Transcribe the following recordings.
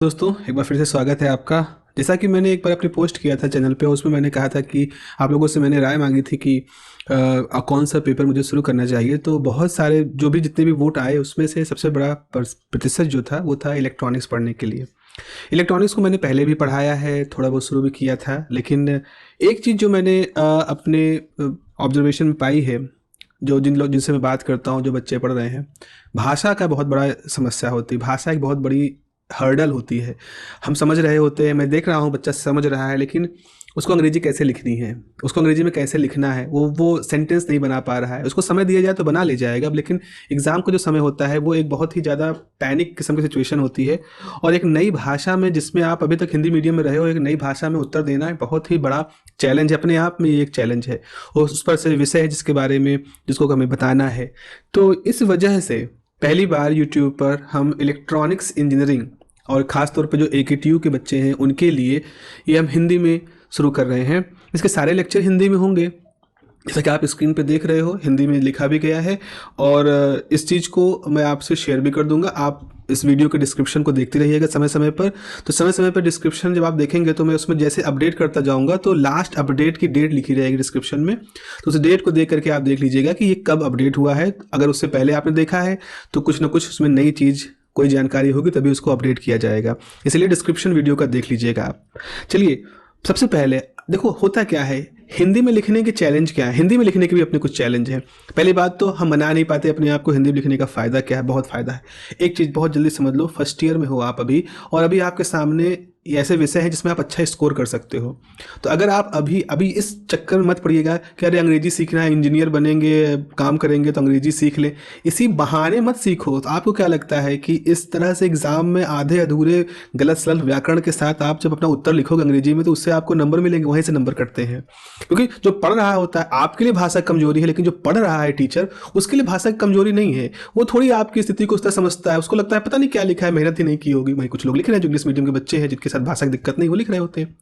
दोस्तों एक बार फिर से स्वागत है आपका। जैसा कि मैंने एक बार अपनी पोस्ट किया था चैनल पे, उसमें मैंने कहा था कि आप लोगों से मैंने राय मांगी थी कि कौन सा पेपर मुझे शुरू करना चाहिए। तो बहुत सारे जो भी जितने भी वोट आए उसमें से सबसे बड़ा प्रतिशत जो था वो था इलेक्ट्रॉनिक्स पढ़ने के लिए। इलेक्ट्रॉनिक्स को मैंने पहले भी पढ़ाया है, थोड़ा बहुत शुरू भी किया था, लेकिन एक चीज़ जो मैंने अपने ऑब्जर्वेशन में पाई है, जो जिन लोग जिनसे मैं बात करता हूँ, जो बच्चे पढ़ रहे हैं, भाषा का बहुत बड़ा समस्या होती है। भाषा एक बहुत बड़ी हर्डल होती है। हम समझ रहे होते हैं, मैं देख रहा हूँ बच्चा समझ रहा है, लेकिन उसको अंग्रेजी कैसे लिखनी है, उसको अंग्रेजी में कैसे लिखना है, वो सेंटेंस नहीं बना पा रहा है। उसको समय दिया जाए तो बना ले जाएगा, लेकिन एग्ज़ाम का जो समय होता है वो एक बहुत ही ज़्यादा पैनिक किस्म की सिचुएशन होती है। और एक नई भाषा में, जिसमें आप अभी तक हिंदी मीडियम में रहे हो, एक नई भाषा में उत्तर देना एक बहुत ही बड़ा चैलेंज है। अपने आप में ये एक चैलेंज है, और उस पर से विषय है जिसके बारे में जिसको हमें बताना है। तो इस वजह से पहली बार यूट्यूब पर हम इलेक्ट्रॉनिक्स इंजीनियरिंग, और ख़ास तौर पे जो AKTU के बच्चे हैं उनके लिए ये हम हिंदी में शुरू कर रहे हैं। इसके सारे लेक्चर हिंदी में होंगे, जैसा कि आप स्क्रीन पे देख रहे हो, हिंदी में लिखा भी गया है। और इस चीज़ को मैं आपसे शेयर भी कर दूंगा। आप इस वीडियो के डिस्क्रिप्शन को देखते रहिएगा समय समय पर। तो समय समय पर डिस्क्रिप्शन जब आप देखेंगे तो मैं उसमें जैसे अपडेट करता जाऊंगा, तो लास्ट अपडेट की डेट लिखी रहेगी डिस्क्रिप्शन में। तो उस डेट को देख करके आप देख लीजिएगा कि ये कब अपडेट हुआ है। अगर उससे पहले आपने देखा है तो कुछ ना कुछ उसमें नई चीज़, कोई जानकारी होगी, तभी उसको अपडेट किया जाएगा। इसलिए डिस्क्रिप्शन वीडियो का देख लीजिएगा आप। चलिए, सबसे पहले देखो होता क्या है, हिंदी में लिखने के चैलेंज क्या है। हिंदी में लिखने के भी अपने कुछ चैलेंज हैं। पहली बात तो हम मना नहीं पाते अपने आप को हिंदी में लिखने का फ़ायदा क्या है। बहुत फ़ायदा है। एक चीज़ बहुत जल्दी समझ लो, फर्स्ट ईयर में हो आप अभी, और अभी आपके सामने ऐसे विषय हैं जिसमें आप अच्छा स्कोर कर सकते हो। तो अगर आप अभी अभी इस चक्कर में मत पड़िएगा कि अरे अंग्रेजी सीखना है, इंजीनियर बनेंगे, काम करेंगे तो अंग्रेजी सीख लें, इसी बहाने मत सीखो। तो आपको क्या लगता है कि इस तरह से एग्ज़ाम में आधे अधूरे गलत सलत व्याकरण के साथ आप जब अपना उत्तर लिखोगे अंग्रेजी में, तो उससे आपको नंबर मिलेंगे, वहीं से नंबर कटते हैं। क्योंकि जो पढ़ रहा होता है आपके लिए भाषा कमजोरी है, लेकिन जो पढ़ रहा है टीचर, उसके लिए भाषा की कमजोरी नहीं है। वो थोड़ी आपकी स्थिति को उस तरह समझता है, उसको लगता है पता नहीं क्या लिखा है, मेहनत ही नहीं की होगी। वहीं कुछ लोग लिख रहे हैं जो इंग्लिश मीडियम के बच्चे हैं, जिनके साथ भाषा की दिक्कत नहीं, वो लिख रहे होते हैं।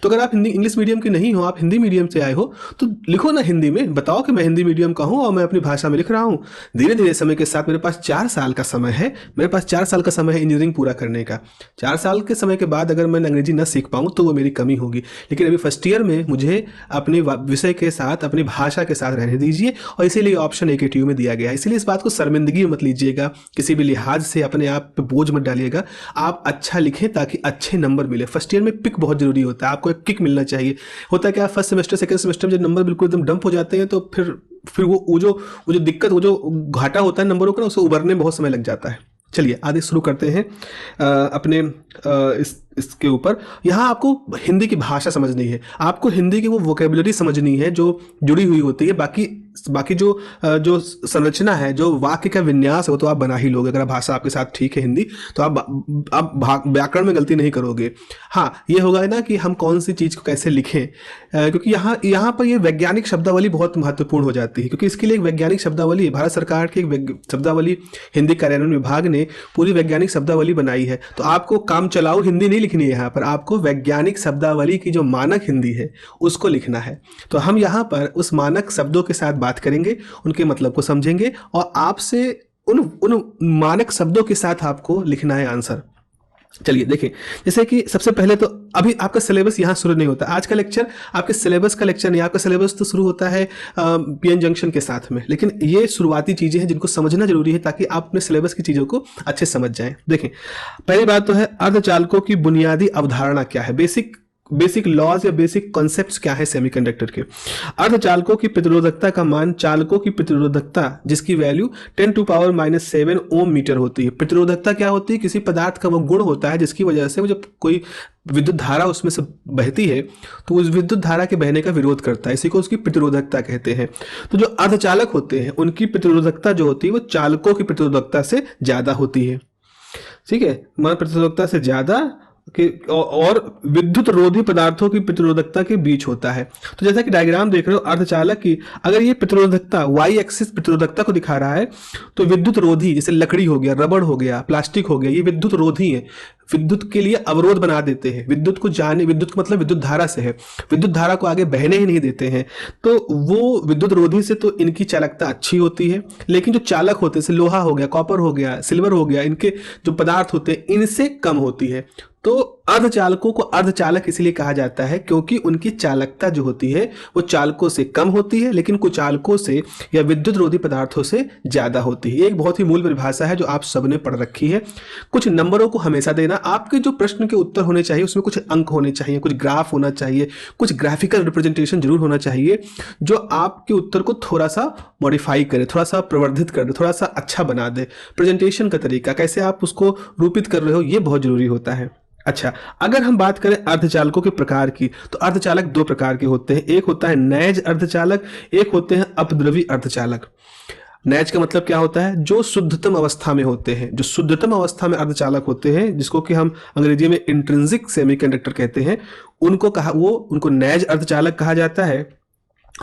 तो अगर आप हिंदी इंग्लिश मीडियम के नहीं हो, आप हिंदी मीडियम से आए हो, तो लिखो ना हिंदी में, बताओ कि मैं हिंदी मीडियम का हूँ और मैं अपनी भाषा में लिख रहा हूँ। धीरे धीरे समय के साथ, मेरे पास 4 साल का समय है, मेरे पास 4 साल का समय है इंजीनियरिंग पूरा करने का। 4 साल के समय के बाद अगर मैं अंग्रेजी न सीख पाऊँ तो वो मेरी कमी होगी। लेकिन अभी फर्स्ट ईयर में मुझे अपने विषय के साथ, अपनी भाषा के साथ रहने दीजिए, और इसीलिए ऑप्शन AKTU में दिया गया है। इसलिए इस बात को शर्मिंदगी मत लीजिएगा, किसी भी लिहाज से अपने आप पे बोझ मत डालिएगा। आप अच्छा लिखें ताकि अच्छे नंबर मिले। फर्स्ट ईयर में पिक बहुत जरूरी होता है, आपको एक किक मिलना चाहिए। होता है क्या, फर्स्ट सेमेस्टर सेकंड सेमेस्टर में जब नंबर बिल्कुल एकदम डंप हो जाते हैं, तो फिर वो जो दिक्कत, वो जो घाटा होता है नंबरों का, उसको उभरने में बहुत समय लग जाता है। चलिए आगे शुरू करते हैं अपने इसके ऊपर। यहाँ आपको हिंदी की भाषा समझनी है, आपको हिंदी की वो वोकेबुलरी समझनी है जो जुड़ी हुई होती है। बाकी जो संरचना है, जो वाक्य का विन्यास है, वो तो आप बना ही लोगे। अगर भाषा आपके साथ ठीक है हिंदी, तो आप व्याकरण में गलती नहीं करोगे। हाँ, ये होगा ना कि हम कौन सी चीज़ को कैसे लिखें, क्योंकि यहाँ पर ये वैज्ञानिक शब्दावली बहुत महत्वपूर्ण हो जाती है, क्योंकि इसके लिए एक वैज्ञानिक शब्दावली, भारत सरकार की एक शब्दावली हिंदी कार्यान्वयन विभाग ने पूरी वैज्ञानिक शब्दावली बनाई है। तो आपको काम चलाओ हिंदी नहीं लिखनी है, यहाँ पर आपको वैज्ञानिक शब्दावली की जो मानक हिंदी है उसको लिखना है। तो हम यहाँ पर उस मानक शब्दों के साथ बात करेंगे, उनके मतलब को समझेंगे, और आपसे उन मानक शब्दों के साथ आपको लिखना है आंसर। चलिए देखें, जैसे कि सबसे पहले तो अभी आपका सिलेबस यहाँ शुरू नहीं होता। आज का लेक्चर आपके सिलेबस का लेक्चर नहीं, आपका सिलेबस तो शुरू होता है PN जंक्शन के साथ में। लेकिन ये शुरुआती चीज़ें हैं जिनको समझना जरूरी है, ताकि आप अपने सिलेबस की चीज़ों को अच्छे समझ जाएं। देखें, पहली बात तो है अर्धचालकों की बुनियादी अवधारणा क्या है, बेसिक लॉज या बेसिक कॉन्सेप्ट्स क्या है सेमीकंडक्टर के। अर्धचालकों की प्रतिरोधकता का मान चालकों की प्रतिरोधकता, जिसकी वैल्यू 10⁻⁷ ओम मीटर होती है। प्रतिरोधकता क्या होती है, किसी पदार्थ का वो गुण होता है जिसकी वजह से वो जब कोई विद्युत धारा उसमें से बहती है तो उस विद्युत धारा के बहने का विरोध करता है, इसी को उसकी प्रतिरोधकता कहते हैं। तो जो अर्धचालक होते हैं उनकी प्रतिरोधकता जो होती है वो चालकों की प्रतिरोधकता से ज्यादा होती है। ठीक है, मान प्रतिरोधकता से ज्यादा और विद्युत रोधी पदार्थों की प्रतिरोधकता के बीच होता है। तो जैसा कि डायग्राम देख रहे हो अर्धचालक की, अगर ये प्रतिरोधकता वाई एक्सिस प्रतिरोधकता को दिखा रहा है, तो विद्युत रोधी जैसे लकड़ी हो गया, रबड़ हो गया, प्लास्टिक हो गया, ये विद्युत रोधी है, विद्युत के लिए अवरोध बना देते हैं, विद्युत को जाने, विद्युत का मतलब विद्युत धारा से है, विद्युत धारा को आगे बहने ही नहीं देते हैं। तो वो विद्युत रोधी से तो इनकी चालकता अच्छी होती है, लेकिन जो चालक होते हैं जैसे लोहा हो गया, कॉपर हो गया, सिल्वर हो गया, इनके जो पदार्थ होते हैं इनसे कम होती है। तो अर्धचालकों को अर्धचालक इसलिए कहा जाता है क्योंकि उनकी चालकता जो होती है वो चालकों से कम होती है, लेकिन कुचालकों से या विद्युत रोधी पदार्थों से ज्यादा होती है। एक बहुत ही मूल परिभाषा है जो आप सबने पढ़ रखी है। कुछ नंबरों को हमेशा देना, आपके जो प्रश्न के उत्तर होने चाहिए उसमें कुछ अंक होने चाहिए, कुछ ग्राफ होना चाहिए, कुछ ग्राफिकल रिप्रेजेंटेशन जरूर होना चाहिए जो आपके उत्तर को थोड़ा सा मॉडिफाई करे, थोड़ा सा प्रवर्धित कर दे, थोड़ा सा अच्छा बना दे। प्रेजेंटेशन का तरीका कैसे आप उसको रूपित कर रहे हो ये बहुत जरूरी होता है। अच्छा, अगर हम बात करें अर्धचालकों के प्रकार की, तो अर्धचालक दो प्रकार के होते हैं। एक होता है नैज अर्धचालक, एक होते हैं अपद्रवी अर्धचालक। नैज का मतलब क्या होता है? जो शुद्धतम अवस्था में होते हैं, जो शुद्धतम अवस्था में अर्धचालक होते हैं, जिसको कि हम अंग्रेजी में इंट्रिंसिक सेमीकंडक्टर कहते हैं, उनको नैज अर्धचालक कहा जाता है।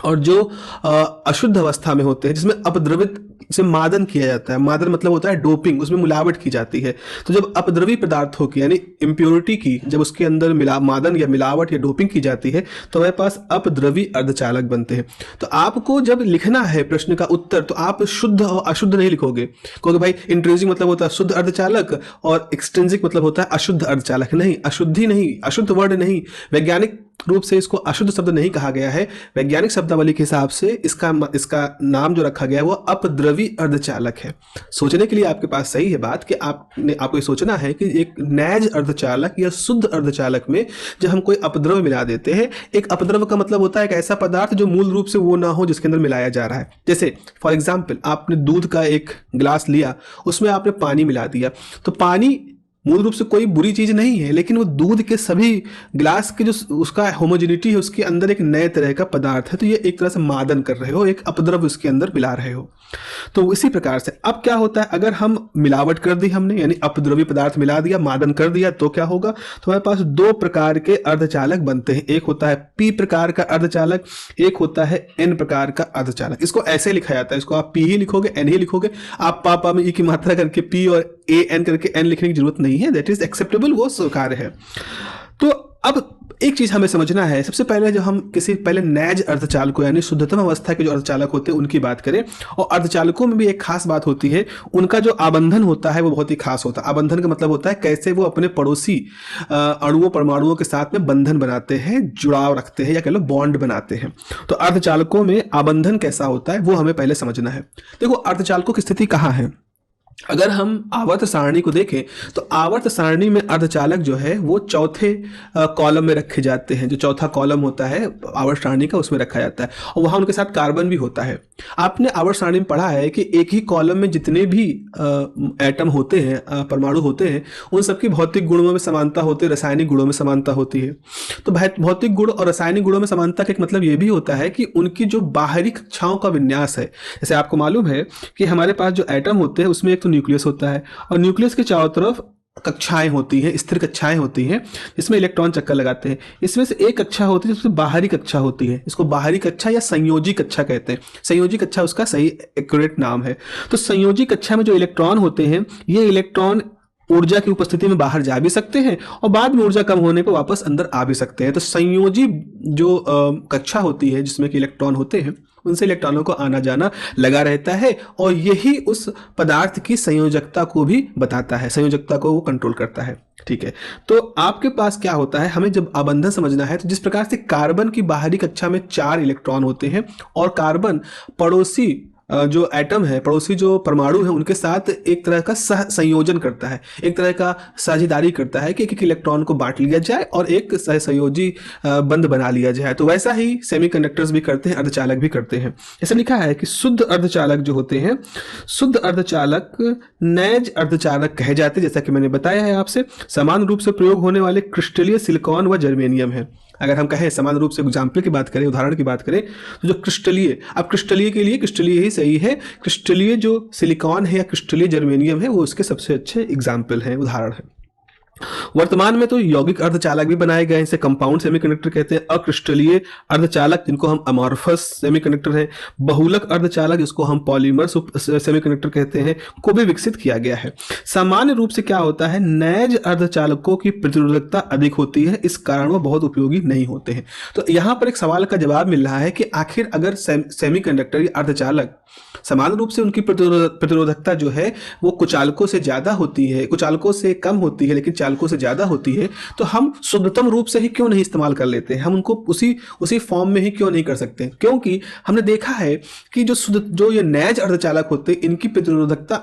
और जो अशुद्ध अवस्था में होते हैं, जिसमें अपद्रवित से मादन किया जाता है, मादन मतलब होता है डोपिंग, उसमें मिलावट की जाती है। तो जब अपद्रवी पदार्थों की यानी इम्प्योरिटी की जब उसके अंदर मादन या मिलावट या डोपिंग की जाती है तो हमारे पास अपद्रवी अर्धचालक बनते हैं। तो आपको जब लिखना है प्रश्न का उत्तर तो आप शुद्ध और अशुद्ध नहीं लिखोगे, क्योंकि भाई इंट्रिंसिक मतलब होता है शुद्ध अर्धचालक और एक्सट्रिंसिक मतलब होता है अशुद्ध अर्धचालक। नहीं, अशुद्धि नहीं, अशुद्ध वर्ड नहीं, वैज्ञानिक रूप से इसको अशुद्ध शब्द नहीं कहा गया है। वैज्ञानिक शब्दावली के हिसाब से इसका नाम जो रखा गया है वो अपद्रवी अर्धचालक है। सोचने के लिए आपके पास सही है बात कि आपको ये सोचना है कि एक नैज अर्धचालक या शुद्ध अर्धचालक में जब हम कोई अपद्रव मिला देते हैं, एक अपद्रव का मतलब होता है एक ऐसा पदार्थ जो मूल रूप से वो ना हो जिसके अंदर मिलाया जा रहा है। जैसे फॉर एग्जाम्पल आपने दूध का एक गिलास लिया, उसमें आपने पानी मिला दिया, तो पानी मूल रूप से कोई बुरी चीज नहीं है, लेकिन वो दूध के सभी ग्लास के जो उसका होमोजेनिटी है उसके अंदर एक नए तरह का पदार्थ है, तो ये एक तरह से मादन कर रहे हो, एक अपद्रव उसके अंदर मिला रहे हो। तो इसी प्रकार से अब क्या होता है, अगर हम मिलावट कर दी हमने यानी अपद्रवी पदार्थ मिला दिया, मादन कर दिया, तो क्या होगा, तो हमारे पास दो प्रकार के अर्धचालक बनते हैं। एक होता है पी प्रकार का अर्धचालक, एक होता है एन प्रकार का अर्धचालक। इसको ऐसे लिखा जाता है, इसको आप पी ही लिखोगे, एन ही लिखोगे, आप पापा में ई की मात्रा करके पी और ए एन करके एन लिखने की जरूरत नहीं है, दैट इज एक्सेप्टेबल, वो स्वीकार्य है। तो अब एक चीज हमें समझना है, सबसे पहले जो हम पहले नैज अर्धचालकों यानी शुद्धतम अवस्था के जो अर्धचालक होते हैं उनकी बात करें। और अर्धचालकों में भी एक खास बात होती है, उनका जो आबंधन होता है वो बहुत ही खास होता है। आबंधन का मतलब होता है कैसे वो अपने पड़ोसी अणुओं परमाणुओं के साथ में बंधन बनाते हैं, जुड़ाव रखते हैं या कह लो बॉन्ड बनाते हैं। तो अर्धचालकों में आबंधन कैसा होता है वो हमें पहले समझना है। देखो अर्धचालकों की स्थिति कहाँ है, अगर हम आवर्त सारणी को देखें तो आवर्त सारणी में अर्धचालक जो है वो चौथे कॉलम में रखे जाते हैं। जो चौथा कॉलम होता है आवर्त सारणी का उसमें रखा जाता है और वहां उनके साथ कार्बन भी होता है। आपने आवर्त सारणी में पढ़ा है कि एक ही कॉलम में जितने भी एटम होते हैं, परमाणु होते हैं, उन सबकी भौतिक गुणों में समानता होती है, रासायनिक गुणों में समानता होती है। तो भौतिक गुण और रासायनिक गुणों में समानता का एक मतलब ये भी होता है कि उनकी जो बाहरी कक्षाओं का विन्यास है, जैसे आपको मालूम है कि हमारे पास जो एटम होते हैं उसमें एक तो न्यूक्लियस होता है और न्यूक्लियस के चारों तरफ कक्षाएं होती हैं, स्थिर कक्षाएं होती हैं जिसमें इलेक्ट्रॉन चक्कर लगाते हैं। इसमें से एक कक्षा होती है जिसमें बाहरी कक्षा होती है, इसको बाहरी कक्षा या संयोजी कक्षा कहते हैं। संयोजी कक्षा उसका सही एक्यूरेट नाम है। तो संयोजी कक्षा में जो इलेक्ट्रॉन होते हैं, ये इलेक्ट्रॉन ऊर्जा की उपस्थिति में बाहर जा भी सकते हैं और बाद में ऊर्जा कम होने पर वापस अंदर आ भी सकते हैं। तो संयोजी जो कक्षा होती है जिसमें कि इलेक्ट्रॉन होते हैं, उनसे इलेक्ट्रॉनों को आना जाना लगा रहता है और यही उस पदार्थ की संयोजकता को भी बताता है, संयोजकता को वो कंट्रोल करता है। ठीक है, तो आपके पास क्या होता है, हमें जब आबंधन समझना है तो जिस प्रकार से कार्बन की बाहरी कक्षा में 4 इलेक्ट्रॉन होते हैं और कार्बन पड़ोसी जो एटम है, पड़ोसी जो परमाणु है, उनके साथ एक तरह का सह संयोजन करता है, एक तरह का साझेदारी करता है कि एक इलेक्ट्रॉन को बांट लिया जाए और एक सहसंयोजी बंध बना लिया जाए। तो वैसा ही सेमीकंडक्टर्स भी करते हैं, अर्धचालक भी करते हैं। ऐसा लिखा है कि शुद्ध अर्धचालक जो होते हैं, शुद्ध अर्धचालक नैज अर्धचालक कहे जाते हैं। जैसा कि मैंने बताया है आपसे, समान रूप से प्रयोग होने वाले क्रिस्टलीय सिलिकॉन व जर्मेनियम है। अगर हम कहें समान रूप से एग्जाम्पल की बात करें, उदाहरण की बात करें, तो जो क्रिस्टलीय, अब क्रिस्टलीय के लिए क्रिस्टलीय ही सही है, क्रिस्टलीय जो सिलिकॉन है या क्रिस्टलीय जर्मेनियम है वो उसके सबसे अच्छे एग्जाम्पल हैं, उदाहरण है। वर्तमान में तो यौगिक अर्धचालक भी बनाए गए हैं, इसे कंपाउंड सेमीकंडक्टर कहते हैं। अक्रिस्टलीय अर्धचालक जिनको हम अमॉर्फस सेमीकंडक्टर है, बहुलक अर्धचालक जिसको हम पॉलीमर सेमीकंडक्टर कहते हैं, को भी विकसित किया गया है। सामान्य रूप से क्या होता है, नैज अर्धचालकों की प्रतिरोधकता अधिक होती है, इस कारण वो बहुत उपयोगी नहीं होते हैं। तो यहाँ पर एक सवाल का जवाब मिल रहा है कि आखिर अगर सेमीकंडक्टर या अर्धचालक समान रूप से उनकी प्रतिरोधकता जो है वो कुचालकों से ज्यादा होती है, कुचालकों से कम होती है लेकिन चालकों से ज्यादा होती है, तो हम शुद्धतम रूप से ही क्यों नहीं इस्तेमाल कर लेते हैं, हम उनको उसी फॉर्म में ही क्यों नहीं कर सकते? क्योंकि हमने देखा है कि जो ये नैज अर्धचालक होते हैं इनकी प्रतिरोधकता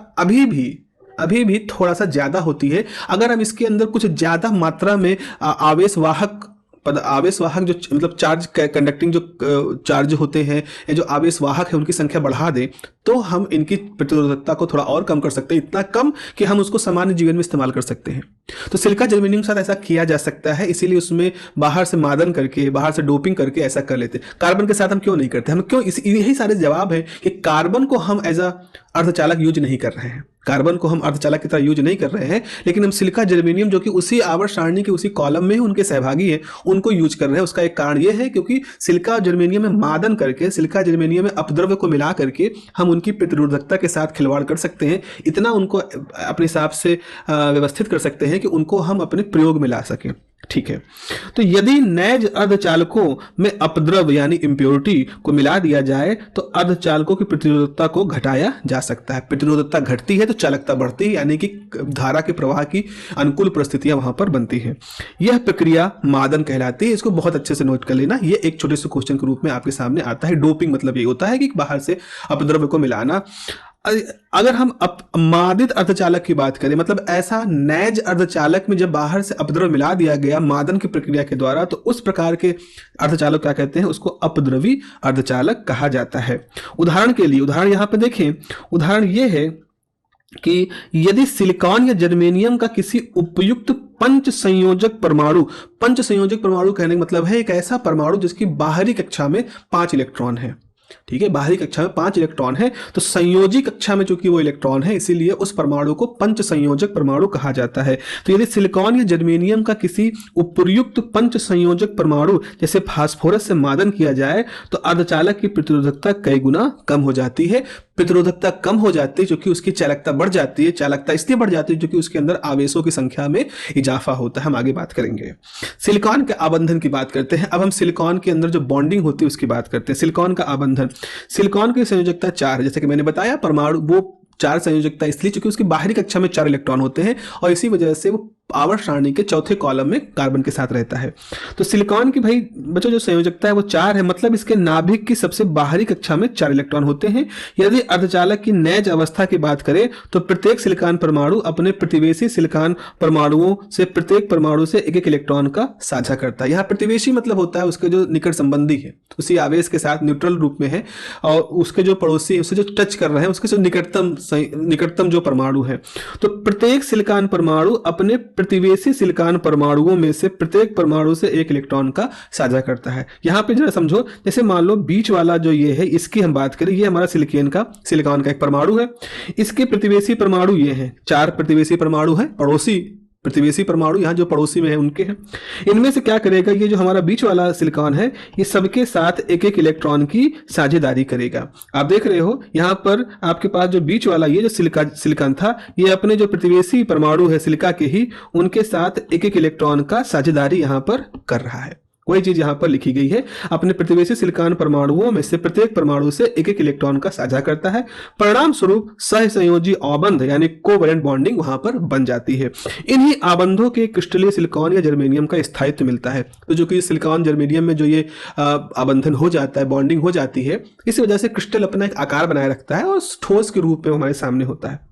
अभी भी थोड़ा सा ज्यादा होती है। अगर हम इसके अंदर कुछ ज्यादा मात्रा में आवेशवाहक जो मतलब चार्ज कंडक्टिंग जो चार्ज होते हैं या जो आवेशवाहक है उनकी संख्या बढ़ा दें तो हम इनकी प्रतिरोधकता को थोड़ा और कम कर सकते हैं, इतना कम कि हम उसको सामान्य जीवन में इस्तेमाल कर सकते हैं। तो सिलिका जर्मेनियम के साथ ऐसा किया जा सकता है, इसीलिए उसमें बाहर से मादन करके, बाहर से डोपिंग करके ऐसा कर लेते हैं। कार्बन के साथ हम क्यों नहीं करते? हम क्यों, यही सारे जवाब है कि कार्बन को हम एज अ अर्धचालक यूज नहीं कर रहे हैं, कार्बन को हम अर्धचालक की तरह यूज नहीं कर रहे हैं, लेकिन हम सिलिका जर्मेनियम जो कि उसी आवर्त सारणी के उसी कॉलम में उनके सहभागी हैं उनको यूज कर रहे हैं। उसका एक कारण यह है क्योंकि सिलिका जर्मेनियम में मादन करके, सिलिका जर्मेनियम में अपद्रव्य को मिला करके हम उनकी प्रतिरोधकता के साथ खिलवाड़ कर सकते हैं, इतना उनको अपने हिसाब से व्यवस्थित कर सकते हैं कि उनको हम अपने प्रयोग में ला सकें। ठीक है, तो यदि नैज अर्धचालकों में अपद्रव्य यानी इम्प्योरिटी को मिला दिया जाए तो अर्धचालकों की प्रतिरोधकता को घटाया जा सकता है। प्रतिरोधकता घटती है तो चालकता बढ़ती है, यानी कि धारा के प्रवाह की अनुकूल परिस्थितियां वहां पर बनती है। यह प्रक्रिया मादन कहलाती है। इसको बहुत अच्छे से नोट कर लेना, ये एक छोटे से क्वेश्चन के रूप में आपके सामने आता है। डोपिंग मतलब ये होता है कि बाहर से अपद्रव्य को मिलाना। अगर हम मादित अर्धचालक की बात करें, मतलब ऐसा नैज अर्धचालक में जब बाहर से अपद्रव्य मिला दिया गया मादन की प्रक्रिया के द्वारा, तो उस प्रकार के अर्धचालक क्या कहते हैं, उसको अपद्रवी अर्धचालक कहा जाता है। उदाहरण के लिए, उदाहरण यहां पे देखें, उदाहरण यह है कि यदि सिलिकॉन या जर्मेनियम का किसी उपयुक्त पंच संयोजक परमाणु कहने का मतलब है एक ऐसा परमाणु जिसकी बाहरी कक्षा में 5 इलेक्ट्रॉन है। ठीक है, बाहरी कक्षा में 5 इलेक्ट्रॉन है, तो संयोजी कक्षा में चूंकि वो इलेक्ट्रॉन है इसीलिए उस परमाणु को पंच संयोजक परमाणु कहा जाता है। तो यदि सिलिकॉन या जर्मेनियम का किसी उपयुक्त पंच संयोजक परमाणु जैसे फास्फोरस से मादन किया जाए तो अर्धचालक की प्रतिरोधकता कई गुना कम हो जाती है। प्रतिरोधकता कम हो जाती है क्योंकि उसकी चालकता बढ़ जाती है। चालकता इसलिए बढ़ जाती है क्योंकि उसके अंदर आवेशों की संख्या में इजाफा होता है। हम आगे बात करेंगे। सिलिकॉन के आबंधन की बात करते हैं। अब हम सिलिकॉन के अंदर जो बॉन्डिंग होती है उसकी बात करते हैं। सिलिकॉन का आबंधन, सिलिकॉन की संयोजकता 4 है, जैसे कि मैंने बताया परमाणु वो 4 संयोजकता इसलिए क्योंकि उसकी बाहरी कक्षा में 4 इलेक्ट्रॉन होते हैं और इसी वजह से वो आवर्त सारणी के चौथे कॉलम में कार्बन के साथ रहता है। तो सिलिकॉन की भाई बच्चों जो संयोजकता है वो 4 है, मतलब इसके नाभिक की सबसे बाहरी कक्षा में 4 इलेक्ट्रॉन होते हैं। यदि अर्धचालक की नैज अवस्था की बात करें तो प्रत्येक सिलिकॉन परमाणु अपने प्रतिवेशी सिलिकॉन परमाणुओं से प्रत्येक परमाणु से एक इलेक्ट्रॉन का साझा करता है। यहाँ प्रतिवेशी मतलब होता है उसके जो निकट संबंधी है, उसी आवेश के साथ न्यूट्रल रूप में है, और उसके जो पड़ोसी उससे जो टच कर रहे हैं उसके जो निकटतम जो परमाणु है। तो प्रत्येक सिलिकॉन परमाणु अपने प्रतिवेशी सिलिकॉन परमाणुओं में से प्रत्येक परमाणु से 1 इलेक्ट्रॉन का साझा करता है। यहां पे जरा समझो, जैसे मान लो बीच वाला जो ये है इसकी हम बात करें, ये हमारा सिलिकॉन का एक परमाणु है। इसके प्रतिवेशी परमाणु ये हैं, 4 प्रतिवेशी परमाणु है, पड़ोसी प्रतिवेशी परमाणु यहाँ जो पड़ोसी में है उनके हैं। इनमें से क्या करेगा, ये जो हमारा बीच वाला सिलिकॉन है ये सबके साथ 1-1 इलेक्ट्रॉन की साझेदारी करेगा। आप देख रहे हो यहाँ पर आपके पास जो बीच वाला ये जो सिलिकॉन था ये अपने जो प्रतिवेशी परमाणु है सिलिका के ही, उनके साथ 1-1 इलेक्ट्रॉन का साझेदारी यहाँ पर कर रहा है। वही चीज यहां पर लिखी गई है, अपने प्रतिवेशी सिलिकॉन परमाणुओं में से प्रत्येक परमाणु से 1-1 इलेक्ट्रॉन का साझा करता है। परिणाम स्वरूप सहसंयोजी आबंध यानी कोवैलेंट बॉन्डिंग वहां पर बन जाती है। इन्हीं आबंधों के क्रिस्टलीय सिलिकॉन या जर्मेनियम का स्थायित्व मिलता है। तो जो कि सिलिकॉन जर्मेनियम में जो ये आबंधन हो जाता है, बॉन्डिंग हो जाती है, इसी वजह से क्रिस्टल अपना एक आकार बनाए रखता है और ठोस के रूप में हमारे सामने होता है।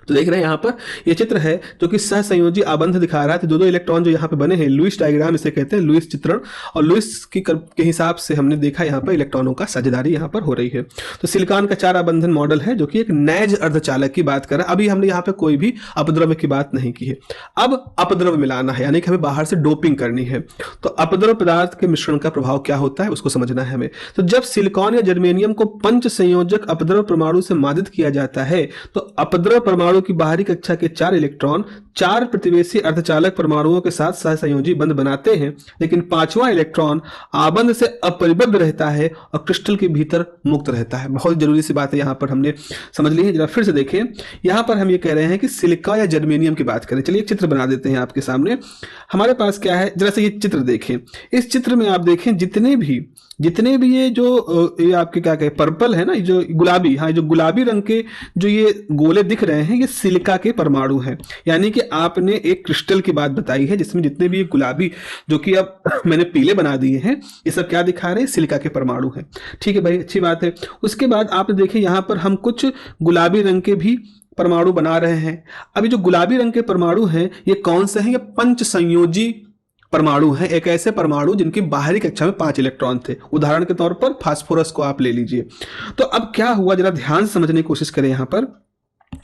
तो देख रहे हैं यहाँ पर ये चित्र है जो कि सहसंयोजी आबंध दिखा रहा है। तो 2-2 इलेक्ट्रॉन जो यहाँ पे बने हैं, लुईस डायग्राम इसे कहते हैं, लुईस चित्रण, और लुईस के हिसाब से हमने देखा यहाँ पर इलेक्ट्रॉनों का साझेदारी यहाँ पर हो रही है। तो सिलिकॉन का 4 आबंधन मॉडल है जो कि एक नैज अर्धचालक की बात कर रहा है। अभी हमने यहाँ पे कोई भी अपद्रव्य की बात नहीं की है। अब अपद्रव्य मिलाना है, यानी कि हमें बाहर से डोपिंग करनी है। तो अपद्रव्य पदार्थ के मिश्रण का प्रभाव क्या होता है उसको समझना है हमें। तो जब सिलिकॉन या जर्मेनियम को पंच संयोजक अपद्रव्य परमाणु से मादित किया जाता है तो अपद्रव्य परमाणु की बाहरी कक्षा के 4 इलेक्ट्रॉन 4 प्रतिवेशी अर्धचालक परमाणुओं के साथ सहसंयोजी बंध बनाते हैं, लेकिन पांचवा इलेक्ट्रॉन आबंध से अपरिबद्ध रहता है और क्रिस्टल के भीतर मुक्त रहता है। बहुत जरूरी सी बात है, यहाँ पर हमने समझ ली है। जरा फिर से देखें, यहाँ पर हम ये कह रहे हैं कि सिलिका या जर्मेनियम की बात करें। चलिए एक चित्र बना देते हैं आपके सामने। हमारे पास क्या है, जरा से ये चित्र देखें। इस चित्र में आप देखें जितने भी ये जो ये आपके क्या कहे पर्पल है ना, जो गुलाबी, हाँ जो गुलाबी रंग के जो ये गोले दिख रहे हैं, ये सिलिका के परमाणु हैं। यानी कि आपने एक क्रिस्टल की बात बताई है जिसमें जितने भी ये गुलाबी जो कि अब मैंने पीले बना दिए हैं, ये सब क्या दिखा रहे हैं, सिलिका के परमाणु हैं। ठीक है भाई, अच्छी बात है। उसके बाद आप देखें यहाँ पर हम कुछ गुलाबी रंग के भी परमाणु बना रहे हैं। अभी जो गुलाबी रंग के परमाणु हैं ये कौन से हैं, ये पंच संयोजी परमाणु हैं। एक ऐसे परमाणु जिनकी बाहरी कक्षा में 5 इलेक्ट्रॉन थे। उदाहरण के तौर पर फास्फोरस को आप ले लीजिए। तो अब क्या हुआ, जरा ध्यान से समझने की कोशिश करें। यहाँ पर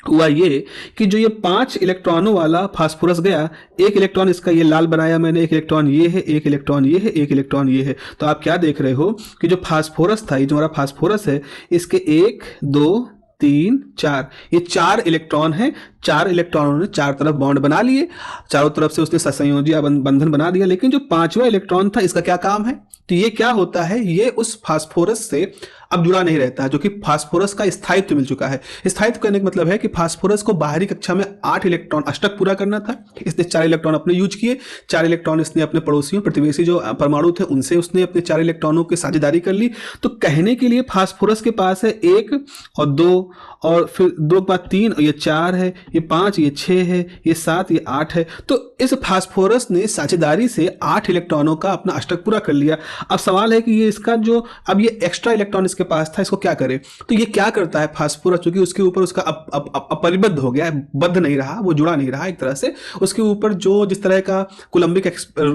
हुआ ये कि जो ये 5 इलेक्ट्रॉनों वाला फास्फोरस गया, एक इलेक्ट्रॉन इसका ये लाल बनाया मैंने, एक इलेक्ट्रॉन ये है, एक इलेक्ट्रॉन ये है, एक इलेक्ट्रॉन ये है। तो आप क्या देख रहे हो कि जो फास्फोरस था, ये जो हमारा फास्फोरस है, इसके 1 2 3 4 ये 4 इलेक्ट्रॉन हैं। 4 इलेक्ट्रॉनों ने 4 तरफ बॉन्ड बना लिए, चारों तरफ से उसने सहसंयोजी बंधन बना दिया। लेकिन जो 5वां इलेक्ट्रॉन था, इसका क्या काम है, तो ये क्या होता है, ये उस फास्फोरस से अब जुड़ा नहीं रहता है, जो कि फास्फोरस का स्थायित्व मिल चुका है। स्थायित्व करने का मतलब है कि फास्फोरस को बाहरी कक्षा में 8 इलेक्ट्रॉन अष्टक पूरा करना था, इसने 4 इलेक्ट्रॉन अपने यूज किए। 4 इलेक्ट्रॉन इसने अपने पड़ोसियों प्रतिवेशी जो परमाणु थे उनसे उसने अपने 4 इलेक्ट्रॉनों की साझेदारी कर ली। तो कहने के लिए फास्फोरस के पास है 1 और 2 और फिर 2 के बाद 3, ये 4 है, ये 5, ये 6 है, ये 7, ये 8 है। तो इस फास्फोरस ने साझेदारी से 8 इलेक्ट्रॉनों का अपना अष्टक पूरा कर लिया। अब सवाल है कि ये इसका जो अब ये एक्स्ट्रा इलेक्ट्रॉन इसके पास था, इसको क्या करे। तो ये क्या करता है फास्फोरस, चूंकि उसके ऊपर उसका अपरिबद्ध हो गया है, बद्ध नहीं रहा, वो जुड़ा नहीं रहा एक तरह से, उसके ऊपर जो जिस तरह का कुलंबिक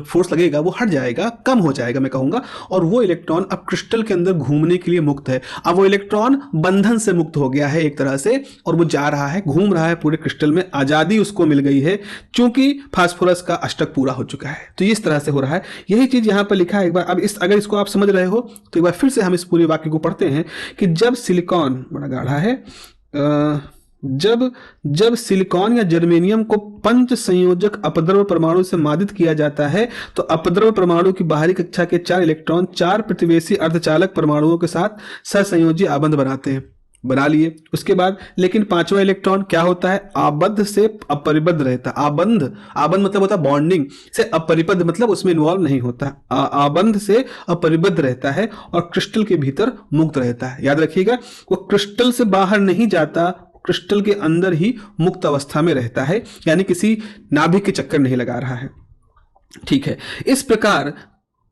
फोर्स लगेगा वो हट जाएगा, कम हो जाएगा मैं कहूंगा, और वो इलेक्ट्रॉन अब क्रिस्टल के अंदर घूमने के लिए मुक्त है। अब वो इलेक्ट्रॉन बंधन से मुक्त हो गया है एक तरह से, और वो जा रहा है, घूम रहा है पूरे क्रिस्टल में, आजादी उसको मिल गई है क्योंकि फास्फोरस का अष्टक पूरा हो चुका है। तो इस तरह से हो रहा है, यही चीज यहां पर लिखा है। एक बार अब अगर इसको आप समझ रहे हो तो एक बार फिर से हम इस पूरे वाक्य को पढ़ते हैं कि जब सिलिकॉन, बड़ा गाढ़ा है, जब सिलिकॉन या जर्मेनियम को पंच संयोजक अपद्रव्य परमाणु से मादित किया जाता है तो अपद्रव्य परमाणु की बाहरी कक्षा के 4 इलेक्ट्रॉन 4 प्रतिवेशी अर्धचालक परमाणुओं के साथ सहसंयोजी आबंध बनाते हैं, बना लिए। उसके बाद लेकिन 5वां इलेक्ट्रॉन क्या होता है, आबद्ध से अपरिबद्ध रहता है। आबंध मतलब होता है बॉन्डिंग से, अपरिबद्ध मतलब उसमें इन्वॉल्व नहीं होता। आबंध से अपरिबद्ध रहता है और क्रिस्टल के भीतर मुक्त रहता है। याद रखिएगा, वो क्रिस्टल से बाहर नहीं जाता, क्रिस्टल के अंदर ही मुक्त अवस्था में रहता है, यानी किसी नाभिक के चक्कर नहीं लगा रहा है। ठीक है, इस प्रकार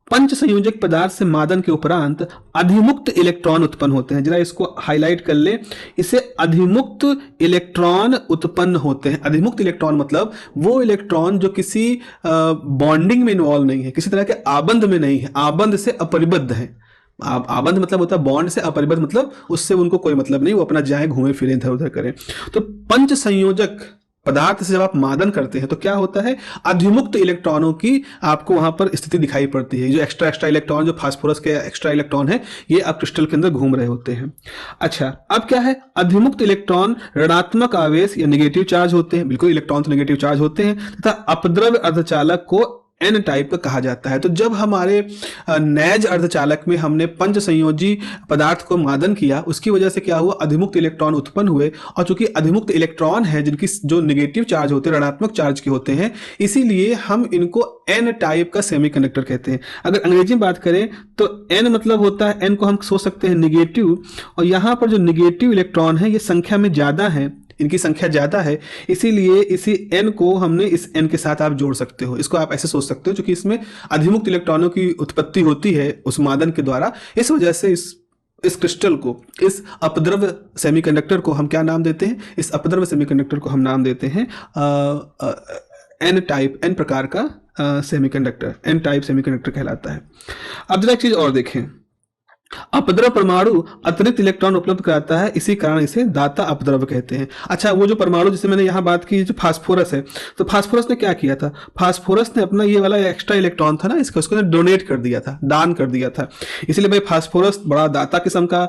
पंच संयोजक पदार्थ से मादन के उपरांत अधिमुक्त इलेक्ट्रॉन उत्पन्न होते हैं। जरा इसको हाईलाइट कर ले, इसे अधिमुक्त इलेक्ट्रॉन उत्पन्न होते हैं। अधिमुक्त इलेक्ट्रॉन मतलब वो इलेक्ट्रॉन जो किसी बॉन्डिंग में इन्वॉल्व नहीं है, किसी तरह के आबंध में नहीं है, आबंध से अपरिबद्ध है। आबंध मतलब होता है बॉन्ड से, अपरिबद्ध मतलब उससे उनको कोई मतलब नहीं, वो अपना जाए घूमे फिरे इधर उधर करें। तो पंच संयोजक पदार्थ से जब आप मादन करते हैं तो क्या होता है, अधिमुक्त इलेक्ट्रॉनों की आपको वहां पर स्थिति दिखाई पड़ती है। जो एक्स्ट्रा इलेक्ट्रॉन, जो फास्फोरस के एक्स्ट्रा इलेक्ट्रॉन है, ये अब क्रिस्टल के अंदर घूम रहे होते हैं। अच्छा, अब क्या है, अधिमुक्त इलेक्ट्रॉन ऋणात्मक आवेश या नेगेटिव चार्ज होते हैं। बिल्कुल, इलेक्ट्रॉन तो नेगेटिव चार्ज होते हैं, तथा अपद्रव्य अर्धचालक को एन टाइप का कहा जाता है। तो जब हमारे नैज अर्धचालक में हमने पंच संयोजी पदार्थ को मादन किया, उसकी वजह से क्या हुआ, अधिमुक्त इलेक्ट्रॉन उत्पन्न हुए। और चूंकि अधिमुक्त इलेक्ट्रॉन है जिनकी जो नेगेटिव चार्ज होते हैं, ऋणात्मक चार्ज के होते हैं, इसीलिए हम इनको एन टाइप का सेमीकंडक्टर कहते हैं। अगर अंग्रेजी में बात करें तो एन मतलब होता है, एन को हम सोच सकते हैं नेगेटिव, और यहां पर जो नेगेटिव इलेक्ट्रॉन है ये संख्या में ज्यादा है, इनकी संख्या ज्यादा है, इसीलिए इसी n को हमने इस n के साथ आप जोड़ सकते हो। इसको आप ऐसे सोच सकते हो, क्योंकि इसमें अधिमुक्त इलेक्ट्रॉनों की उत्पत्ति होती है उस मादन के द्वारा। इस वजह से इस क्रिस्टल को, इस अपद्रव्य सेमीकंडक्टर को हम क्या नाम देते हैं, इस अपद्रव्य सेमीकंडक्टर को हम नाम देते हैं एन प्रकार का सेमीकंडक्टर, एन टाइप सेमीकंडक्टर कहलाता है। अब जरा एक चीज और देखें, अपद्रव परमाणु अतिरिक्त इलेक्ट्रॉन उपलब्ध कराता है, इसी कारण इसे दाता अपद्रव कहते हैं। अच्छा, वो जो परमाणु जिसे मैंने यहाँ बात की, जो फास्फोरस है, तो फास्फोरस ने क्या किया था, फास्फोरस ने अपना ये वाला एक्स्ट्रा इलेक्ट्रॉन था ना इसका, उसको डोनेट कर दिया था, दान कर दिया था। इसलिए भाई फास्फोरस बड़ा दाता किस्म का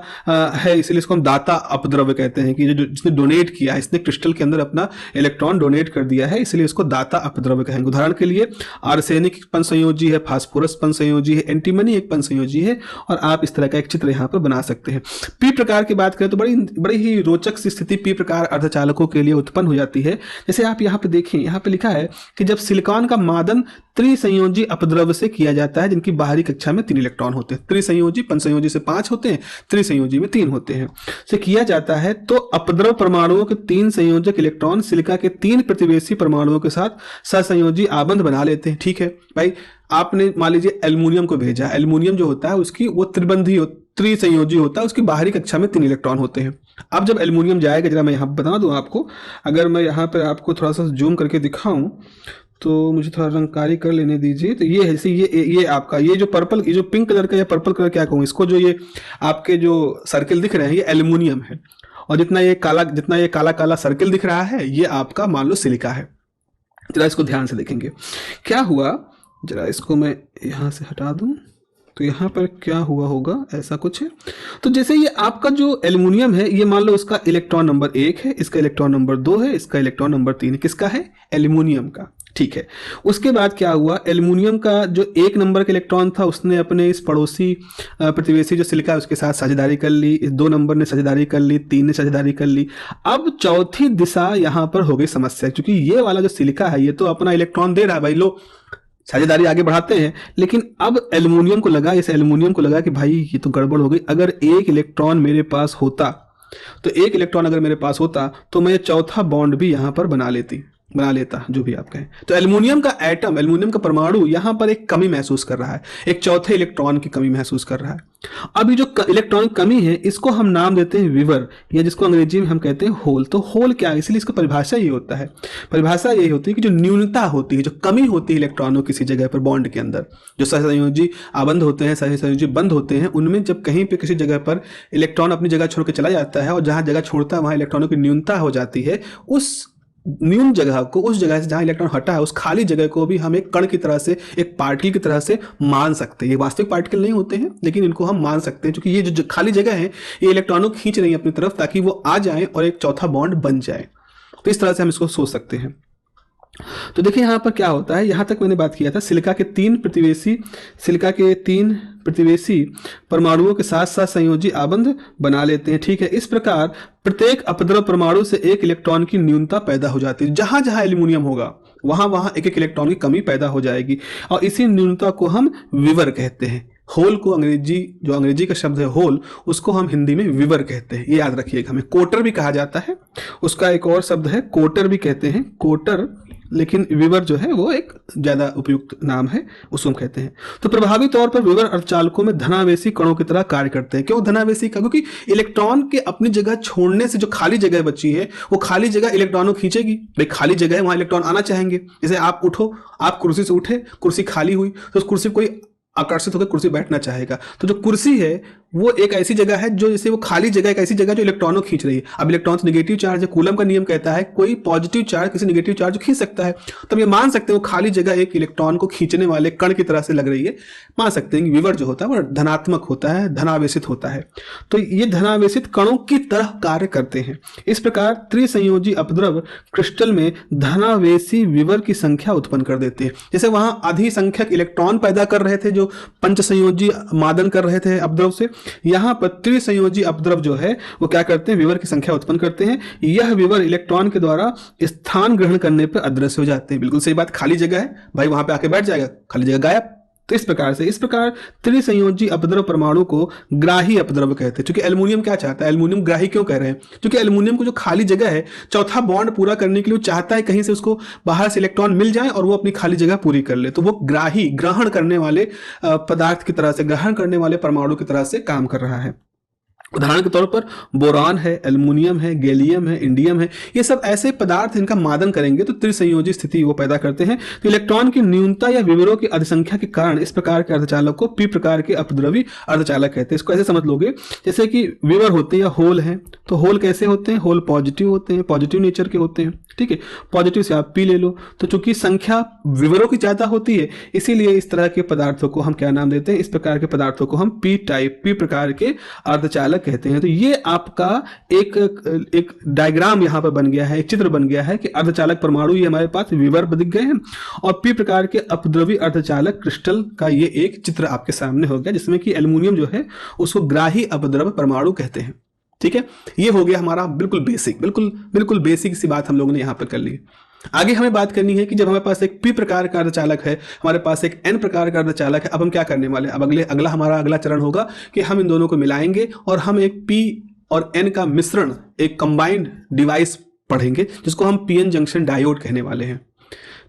है, इसलिए इसको हम दाता अपद्रव कहते हैं कि जो जिसने डोनेट किया है, इसने क्रिस्टल के अंदर अपना इलेक्ट्रॉन डोनेट कर दिया है, इसलिए इसको दाता अपद्रव कहेंगे। उदाहरण के लिए आर्सेनिक पंचसंयोजी है, फास्फोरस पंचसंयोजी है, एंटीमनी एक पंचसंयोजी है, और आप इस तरह का एक चित्र यहाँ पर बना सकते हैं। पी प्रकार की बात करें तो बड़ी ही रोचक सी स्थिति पी प्रकार अर्धचालकों के लिए उत्पन्न हो जाती है। जैसे आप यहाँ पे देखिए, यहाँ पे लिखा है कि जब सिलिकॉन का मादन त्रिसंयोजी अपद्रव से किया जाता है, जिनकी बाहरी कक्षा में 3 इलेक्ट्रॉन होते हैं, त्रिसंयोजी पंचसंयोजी से 5 होते हैं, त्रिसंयोजी में 3 होते हैं, से किया जाता है, तो अपद्रव परमाणुओं के 3 संयोजक इलेक्ट्रॉन सिलिका के 3 प्रतिवेशी परमाणुओं के साथ सहसंयोजी आबंध बना लेते हैं। ठीक है भाई, आपने मान लीजिए एल्युमिनियम को भेजा, एल्युमिनियम जो होता है उसकी वो त्रिसंयोजी होता है, उसकी बाहरी कक्षा में 3 इलेक्ट्रॉन होते हैं। अब जब एल्युमिनियम जाएगा, जरा मैं यहाँ बता दूं आपको, अगर मैं यहाँ पर आपको थोड़ा सा जूम करके दिखाऊं तो मुझे थोड़ा रंगकारी कर लेने दीजिए। तो ये है, जैसे ये आपका ये जो पर्पल, ये जो पिंक कलर का या पर्पल कलर क्या कहूँ इसको, जो ये आपके जो सर्किल दिख रहे हैं ये एल्युमिनियम है, और जितना ये काला काला सर्किल दिख रहा है ये आपका मान लो सिलिका है। जरा इसको ध्यान से देखेंगे क्या हुआ, जरा इसको मैं यहाँ से हटा दूं, तो यहाँ पर क्या हुआ होगा, ऐसा कुछ है। तो जैसे ये आपका जो एल्युमिनियम है, ये मान लो इसका इलेक्ट्रॉन नंबर 1 है, इसका इलेक्ट्रॉन नंबर 2 है, इसका इलेक्ट्रॉन नंबर 3 है, किसका है, एल्युमिनियम का। ठीक है, उसके बाद क्या हुआ, एल्युमिनियम का जो 1 नंबर का इलेक्ट्रॉन था उसने अपने इस पड़ोसी प्रतिवेशी जो सिलिका उसके साथ साझेदारी कर ली, इस 2 नंबर ने साझेदारी कर ली, 3 ने साझेदारी कर ली। अब चौथी दिशा यहाँ पर हो गई समस्या, क्योंकि ये वाला जो सिलिका है ये तो अपना इलेक्ट्रॉन दे रहा है, भाई लो साझेदारी आगे बढ़ाते हैं, लेकिन अब एल्युमिनियम को लगा, इस एल्युमिनियम को लगा कि भाई ये तो गड़बड़ हो गई, अगर 1 इलेक्ट्रॉन मेरे पास होता, तो 1 इलेक्ट्रॉन अगर मेरे पास होता तो मैं चौथा बॉन्ड भी यहाँ पर बना लेता, जो भी आप कहें। तो एल्युमिनियम का एटम, एल्युमिनियम का परमाणु यहाँ पर एक कमी महसूस कर रहा है, एक चौथे इलेक्ट्रॉन की कमी महसूस कर रहा है। अब ये जो इलेक्ट्रॉन कमी है इसको हम नाम देते हैं विवर, या जिसको अंग्रेजी में हम कहते हैं होल। तो होल क्या है, इसलिए इसका परिभाषा ये होता है, परिभाषा यही होती है कि जो न्यूनता होती है, जो कमी होती है इलेक्ट्रॉनों किसी जगह पर बॉन्ड के अंदर, जो सहसंयोजी आबंध होते हैं, सहसंयोजी बंध होते हैं, उनमें जब कहीं पे किसी जगह पर इलेक्ट्रॉन अपनी जगह छोड़ के चला जाता है और जहां जगह छोड़ता है वहां इलेक्ट्रॉनों की न्यूनता हो जाती है, उस न्यून जगह को, उस जगह से जहां इलेक्ट्रॉन हटा है उस खाली जगह को भी हम एक कण की तरह से, एक पार्टिकल की तरह से मान सकते हैं। ये वास्तविक पार्टिकल नहीं होते हैं, लेकिन इनको हम मान सकते हैं, क्योंकि ये जो खाली जगह है ये इलेक्ट्रॉनों को खींच रही है अपनी तरफ, ताकि वो आ जाए और एक चौथा बॉन्ड बन जाए। तो इस तरह से हम इसको सोच सकते हैं। तो देखिए यहाँ पर क्या होता है, यहाँ तक मैंने बात किया था सिलिका के 3 प्रतिवेशी परमाणुओं के साथ साथ संयोजी आबंध बना लेते हैं। ठीक है, इस प्रकार प्रत्येक अपद्रव परमाणु से 1 इलेक्ट्रॉन की न्यूनता पैदा हो जाती है। जहां जहां एल्युमिनियम होगा वहां वहां 1 इलेक्ट्रॉन की कमी पैदा हो जाएगी, और इसी न्यूनता को हम विवर कहते हैं। होल को अंग्रेजी का शब्द है होल, उसको हम हिंदी में विवर कहते हैं, ये याद रखिएगा। हमें कोटर भी कहा जाता है, उसका एक और शब्द है कोटर भी कहते हैं, कोटर, लेकिन विवर जो है वो एक ज्यादा उपयुक्त नाम है, उसको हम कहते हैं। तो प्रभावी तौर पर विवर अर्धचालकों में धनावेशी कणों की तरह कार्य करते हैं। क्यों धनावेशी का? क्योंकि इलेक्ट्रॉन के अपनी जगह छोड़ने से जो खाली जगह बची है वो खाली जगह इलेक्ट्रॉनों खींचेगी। भाई खाली जगह है, वहां इलेक्ट्रॉन आना चाहेंगे। जैसे आप उठो, आप कुर्सी से उठे, कुर्सी खाली हुई, तो उस कुर्सी कोई आकर्षित होकर कुर्सी बैठना चाहेगा। तो जो कुर्सी है वो एक ऐसी जगह है जो, जैसे वो खाली जगह एक ऐसी जगह जो इलेक्ट्रॉनों खींच रही है। अब इलेक्ट्रॉन नेगेटिव चार्ज है, कूलम का नियम कहता है कोई पॉजिटिव चार्ज किसी नेगेटिव चार्ज खींच सकता है। तो ये मान सकते हैं वो खाली जगह एक इलेक्ट्रॉन को खींचने वाले कण की तरह से लग रही है। मान सकते हैं कि विवर जो होता है वो धनात्मक होता है, धनावेशित होता है। तो ये धनावेशित कणों की तरह कार्य करते हैं। इस प्रकार त्रिसंयोजी अपद्रव क्रिस्टल में धनावेशी विवर की संख्या उत्पन्न कर देते हैं। जैसे वहां अधिसंख्यक इलेक्ट्रॉन पैदा कर रहे थे जो पंचसंयोजी मादन कर रहे थे अपद्रव से, यहां पर त्रिसंयोजी अपद्रव जो है वो क्या करते हैं, विवर की संख्या उत्पन्न करते हैं। यह विवर इलेक्ट्रॉन के द्वारा स्थान ग्रहण करने पर अदृश्य हो जाते हैं। बिल्कुल सही बात, खाली जगह है भाई, वहां पे आके बैठ जाएगा, खाली जगह गायब। तो इस प्रकार त्रिसंयोजी अपद्रव परमाणु को ग्राही अपद्रव कहते हैं। क्योंकि एल्युमिनियम क्या चाहता है, एल्युमिनियम ग्राही क्यों कह रहे हैं? क्योंकि एल्युमिनियम को जो खाली जगह है चौथा बॉन्ड पूरा करने के लिए चाहता है कहीं से उसको बाहर से इलेक्ट्रॉन मिल जाए और वो अपनी खाली जगह पूरी कर ले। तो वो ग्राही, ग्रहण करने वाले पदार्थ की तरह से, ग्रहण करने वाले परमाणु की तरह से काम कर रहा है। उदाहरण के तौर पर बोरान है, एल्युमिनियम है, गैलियम है, इंडियम है, ये सब ऐसे पदार्थ इनका मादन करेंगे तो त्रिसंयोजी स्थिति वो पैदा करते हैं। तो इलेक्ट्रॉन की न्यूनता या विवरों की अधिसंख्या के कारण इस प्रकार के अर्धचालक को पी प्रकार के अपद्रवी अर्धचालक कहते हैं। इसको ऐसे समझ लोगे जैसे कि विवर होते हैं या होल हैं, तो होल कैसे होते हैं? होल पॉजिटिव होते हैं, पॉजिटिव नेचर के होते हैं, ठीक है। पॉजिटिव से आप पी ले लो, तो चूंकि संख्या विवरों की ज्यादा होती है इसीलिए इस तरह के पदार्थों को हम क्या नाम देते हैं? इस प्रकार के पदार्थों को हम पी टाइप, पी प्रकार के अर्धचालक कहते हैं। तो ये आपका एक डायग्राम यहाँ पर बन गया है, एक चित्र बन गया है कि अर्धचालक परमाणु ये हमारे पास विवर दिख गए हैं और पी प्रकार के अपद्रवी अर्धचालक क्रिस्टल का ये एक चित्र आपके सामने हो गया, जिसमें कि एल्युमिनियम जो है उसको ग्राही अपद्रव परमाणु कहते हैं, ठीक है। ये हो गया हमारा बिल्कुल बेसिक, बिल्कुल बेसिक सी बात हम लोगों ने यहाँ पर कर ली। आगे हमें बात करनी है कि जब हमारे पास एक पी प्रकार का अर्धचालक है, हमारे पास एक एन प्रकार का अर्धचालक है, अब हम क्या करने वाले हैं? अब हमारा अगला चरण होगा कि हम इन दोनों को मिलाएंगे और हम एक पी और एन का मिश्रण, एक कंबाइंड डिवाइस पढ़ेंगे जिसको हम पीएन जंक्शन डायोड कहने वाले हैं,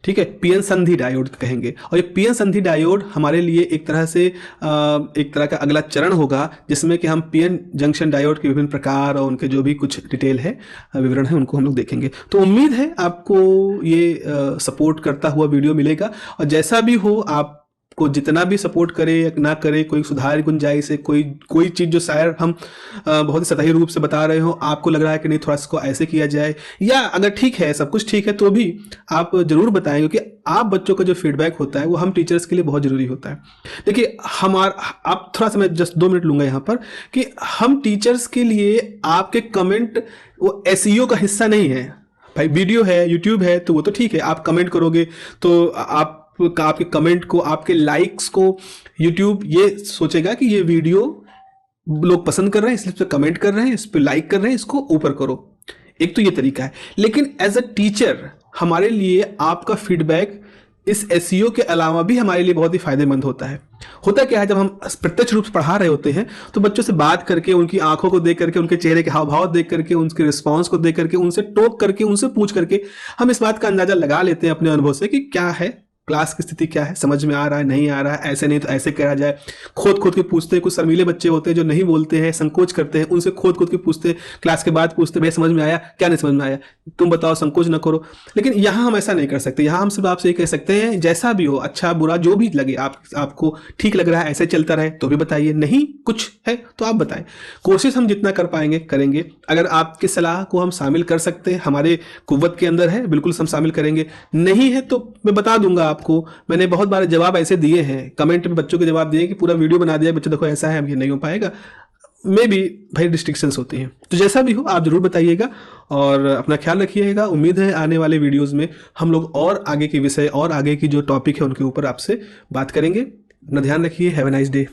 ठीक है। पीएन संधि डायोड कहेंगे। और ये पीएन संधि डायोड हमारे लिए एक तरह का अगला चरण होगा जिसमें कि हम पीएन जंक्शन डायोड के विभिन्न प्रकार और उनके जो भी कुछ डिटेल है, विवरण है, उनको हम लोग देखेंगे। तो उम्मीद है आपको ये सपोर्ट करता हुआ वीडियो मिलेगा। और जैसा भी हो, आप को जितना भी सपोर्ट करे या ना करे, कोई सुधार गुंजाइश है, कोई चीज़ जो शायद हम बहुत ही सतही रूप से बता रहे हो, आपको लग रहा है कि नहीं थोड़ा इसको ऐसे किया जाए, या अगर ठीक है, सब कुछ ठीक है, तो भी आप जरूर बताएं, क्योंकि आप बच्चों का जो फीडबैक होता है वो हम टीचर्स के लिए बहुत ज़रूरी होता है। देखिए आप थोड़ा सा, मैं जस्ट 2 मिनट लूँगा यहाँ पर, कि हम टीचर्स के लिए आपके कमेंट वो एसईओ का हिस्सा नहीं है। भाई वीडियो है, यूट्यूब है, तो वो तो ठीक है, आप कमेंट करोगे तो आपके कमेंट को, आपके लाइक्स को यूट्यूब ये सोचेगा कि ये वीडियो लोग पसंद कर रहे हैं, इसलिए इस पर कमेंट कर रहे हैं, इस पर लाइक कर रहे हैं, इसको ऊपर करो। एक तो ये तरीका है। लेकिन एज अ टीचर हमारे लिए आपका फीडबैक इस एसईओ के अलावा भी हमारे लिए बहुत ही फायदेमंद होता है। होता क्या है, जब हम प्रत्यक्ष रूप से पढ़ा रहे होते हैं तो बच्चों से बात करके, उनकी आंखों को देख करके, उनके चेहरे के हाव भाव देख करके, उनके रिस्पांस को देख करके, उनसे टोक करके, उनसे पूछ करके हम इस बात का अंदाजा लगा लेते हैं अपने अनुभव से कि क्या है, क्लास की स्थिति क्या है, समझ में आ रहा है, नहीं आ रहा है, ऐसे नहीं तो ऐसे करा जाए। खोद के पूछते हैं। कुछ शर्मीले बच्चे होते हैं जो नहीं बोलते हैं, संकोच करते हैं, उनसे खोद के पूछते हैं, क्लास के बाद पूछते हैं, भैया समझ में आया, क्या नहीं समझ में आया, तुम बताओ, संकोच न करो। लेकिन यहाँ हम ऐसा नहीं कर सकते। यहाँ हम सिर्फ आपसे ये कह सकते हैं, जैसा भी हो, अच्छा बुरा जो भी लगे, आपको ठीक लग रहा है, ऐसे चलता रहे तो भी बताइए, नहीं कुछ है तो आप बताएं। कोशिश हम जितना कर पाएंगे करेंगे। अगर आपकी सलाह को हम शामिल कर सकते हैं, हमारे कुव्वत के अंदर है, बिल्कुल हम शामिल करेंगे। नहीं है तो मैं बता दूंगा आपको। मैंने बहुत बार जवाब ऐसे दिए हैं, कमेंट में बच्चों के जवाब दिए कि पूरा वीडियो बना दिया, बच्चे देखो ऐसा है, अब ये नहीं हो पाएगा। मे भी भाई रिस्ट्रिक्शंस होती हैं। तो जैसा भी हो आप जरूर बताइएगा और अपना ख्याल रखिएगा। उम्मीद है आने वाले वीडियोस में हम लोग और आगे के विषय और आगे की जो टॉपिक है उनके ऊपर आपसे बात करेंगे। अपना ध्यान रखिए। Have a nice day.